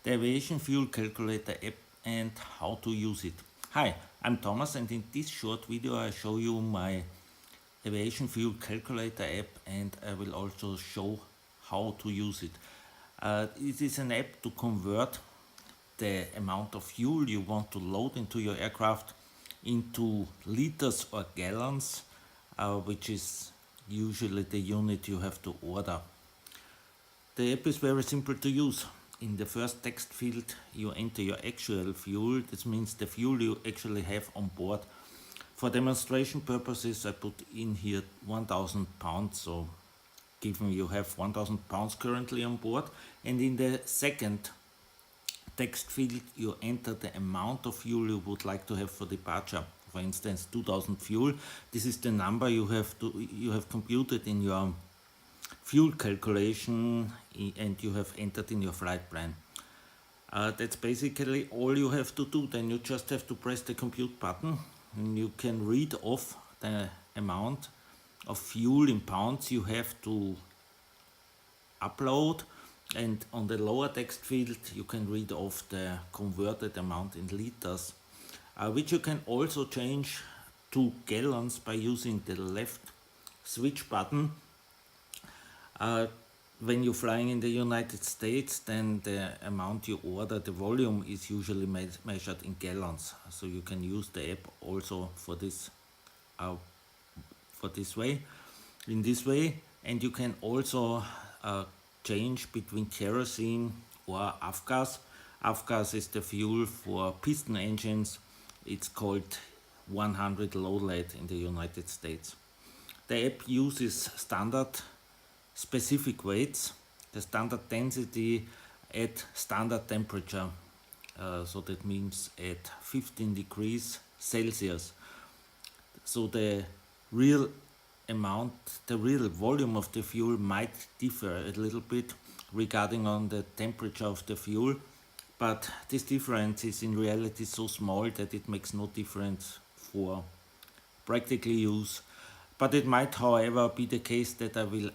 the Aviation Fuel Calculator app and how to use it. Hi, I'm Thomas, and in this short video I show you my Aviation Fuel Calculator app, and I will also show how to use it. It is an app to convert the amount of fuel you want to load into your aircraft into liters or gallons, which is usually the unit you have to order. The app is very simple to use. In the first text field you enter your actual fuel. This means the fuel you actually have on board. For demonstration purposes I put in here 1000 pounds, so given you have 1000 pounds currently on board. And in the second text field you enter the amount of fuel you would like to have for departure. For instance, 2000 fuel. This is the number you have computed in your fuel calculation and you have entered in your flight plan. That's basically all you have to do. Then you just have to press the compute button and you can read off the amount of fuel in pounds you have to upload, and on the lower text field you can read off the converted amount in liters, which you can also change to gallons by using the left switch button. When you're flying in the United States, then the amount you order, the volume, is usually measured in gallons. So you can use the app also for this in this way. And you can also change between kerosene or avgas. Avgas is the fuel for piston engines. It's called 100 low lead in the United States. The app uses standard specific weights, the standard density at standard temperature, so that means at 15 degrees Celsius. So the real amount, the real volume of the fuel might differ a little bit regarding on the temperature of the fuel, but this difference is in reality so small that it makes no difference for practical use. But it might, however, be the case that I will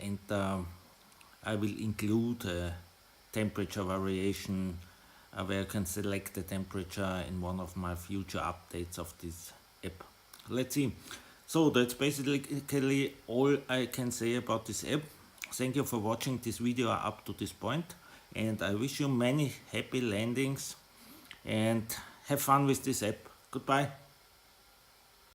include a temperature variation where I can select the temperature in one of my future updates of this app. Let's see. So that's basically all I can say about this app. Thank you for watching this video up to this point, and I wish you many happy landings and have fun with this app. Goodbye.